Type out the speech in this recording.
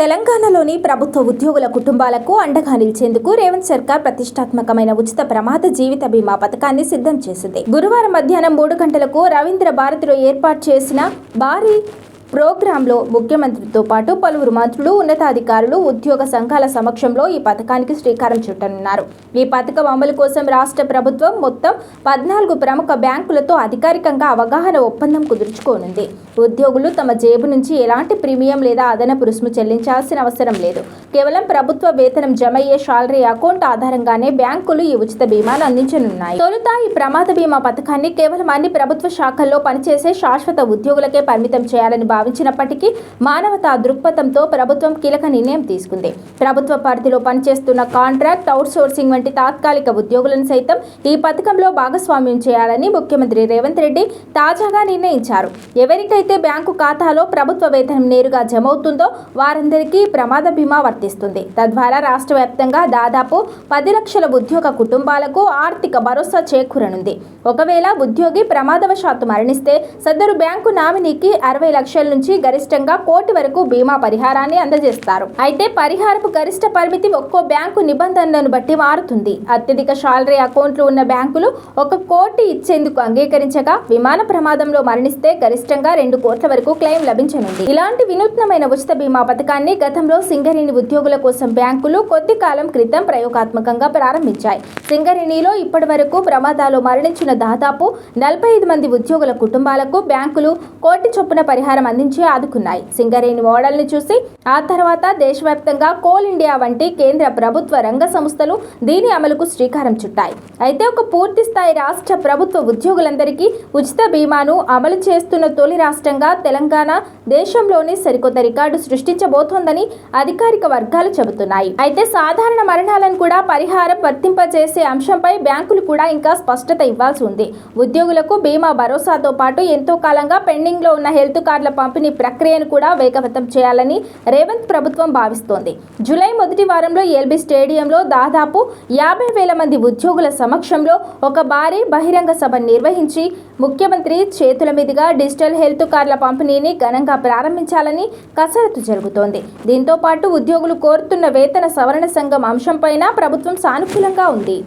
తెలంగాణలోని ప్రభుత్వ ఉద్యోగుల కుటుంబాలకు అండగా నిలిచేందుకు రేవంత్ సర్కార్ ప్రతిష్టాత్మకమైన ఉచిత ప్రమాద జీవిత బీమా పథకాన్ని సిద్ధం చేసింది. గురువారం మధ్యాహ్నం 3 గంటలకు రవీంద్ర భారతిలో ఏర్పాటు చేసిన భారీ ప్రోగ్రాంలో ముఖ్యమంత్రితో పాటు పలువురు మంత్రులు, ఉన్నతాధికారులు, ఉద్యోగ సంఘాల సమక్షంలో ఈ పథకానికి శ్రీకారం చుట్టనున్నారు. ఈ పథకం అమలు కోసం రాష్ట్ర ప్రభుత్వం మొత్తం 14 ప్రముఖ బ్యాంకులతో అధికారికంగా అవగాహన ఒప్పందం కుదుర్చుకోనుంది. ఉద్యోగులు తమ జేబు నుంచి ఎలాంటి ప్రీమియం లేదా అదనపు రుసుము చెల్లించాల్సిన అవసరం లేదు. కేవలం ప్రభుత్వ వేతనం జమయ్యే శాలరీ అకౌంట్ ఆధారంగానే బ్యాంకులు ఈ ఉచిత బీమాను అందించనున్నాయి. తొలుత ఈ ప్రమాద బీమా పథకాన్ని కేవలం అన్ని ప్రభుత్వ శాఖల్లో పనిచేసే శాశ్వత ఉద్యోగులకే పరిమితం చేయాలని భావించినప్పటికీ మానవతా దృక్పథంతో ప్రభుత్వం కీలక నిర్ణయం తీసుకుంది. ప్రభుత్వ పరిధిలో పనిచేస్తున్న కాంట్రాక్ట్, అవుట్సోర్సింగ్ వంటి తాత్కాలిక ఉద్యోగులను సైతం ఈ పథకంలో భాగస్వామ్యం చేయాలని ముఖ్యమంత్రి రేవంత్ రెడ్డి తాజాగా నిర్ణయించారు. ఎవరికైతే బ్యాంకు ఖాతాలో ప్రభుత్వ వేతనం నేరుగా జమవుతుందో వారందరికీ ప్రమాద బీమా వర్తిస్తుంది. తద్వారా రాష్ట్ర వ్యాప్తంగా దాదాపు 10 లక్షల ఉద్యోగ కుటుంబాలకు ఆర్థిక భరోసా చేకూరనుంది. ఒకవేళ ఉద్యోగి ప్రమాదవశాత్తు మరణిస్తే సదరు బ్యాంకు నామినీకి 60 లక్షల నుంచి గరిష్టంగా 1 కోటి వరకు బీమా పరిహారాన్ని అందజేస్తారు. అయితే పరిహారపు గరిష్ట పరిమితి ఒక్కో బ్యాంకు నిబంధనలను బట్టి మారుతుంది. అత్యధిక శాలరీ అకౌంట్లు ఉన్న బ్యాంకులు 1 కోటి ఇచ్చేందుకు అంగీకరించగా, విమాన ప్రమాదంలో మరణిస్తే గరిష్టంగా 2 కోట్ల వరకు క్లెయిమ్ లభించనుంది. ఇలాంటి వినూత్నమైన ఉచిత బీమా పథకాన్ని గతంలో సింగరేణి ఉద్యోగుల కోసం బ్యాంకులు కొద్ది కాలం క్రితం ప్రయోగాత్మకంగా ప్రారంభించాయి. సింగరేణిలో ఇప్పటి వరకు ప్రమాదాల్లో మరణించిన దాదాపు 45 మంది ఉద్యోగుల కుటుంబాలకు బ్యాంకులు 1 కోటి చొప్పున పరిహారం అందించి ఆదుకున్నాయి. సింగరేణి మోడల్ని చూసి ఆ తర్వాత దేశవ్యాప్తంగా కోల్ ఇండియా వంటి కేంద్ర ప్రభుత్వ రంగ సంస్థలు దీని అమలుకు శ్రీకారం చుట్టాయి. అయితే ఒక పూర్తి స్థాయి రాష్ట్ర ప్రభుత్వ ఉద్యోగులందరికీ ఉచిత బీమాను అమలు చేస్తున్న తొలి రాష్ట్రంగా తెలంగాణ దేశంలోని సరికొత్త రికార్డు సృష్టించబోతోందని అధికారిక వర్గాలు చెబుతున్నాయి. అయితే సాధారణ మరణాలను కూడా పరిహారం వర్తింపజేసే అంశంపై బ్యాంకులు కూడా ఇంకా స్పష్టత ఇవ్వాల్సి ఉంది. ఉద్యోగులకు బీమా భరోసాతో పాటు ఎంతో కాలంగా పెండింగ్ లో ఉన్న హెల్త్ కార్డుల పంపిణీ ప్రక్రియను కూడా వేగవంతం చేయాలని రేవంత్ ప్రభుత్వం భావిస్తోంది. జూలై మొదటి వారంలో ఎల్బీ స్టేడియంలో దాదాపు 50,000 మంది ఉద్యోగుల సమక్షంలో ఒక భారీ బహిరంగ సభ నిర్వహించి ముఖ్యమంత్రి చేతుల మీదుగా డిజిటల్ హెల్త్ కార్డుల పంపిణీని ఘనంగా ప్రారంభించాలని కసరత్తు జరుగుతోంది. దీంతో పాటు ఉద్యోగులు కోరుతున్న వేతన సవరణ సంఘం అంశంపైన ప్రభుత్వం సానుకూలంగా ఉంది.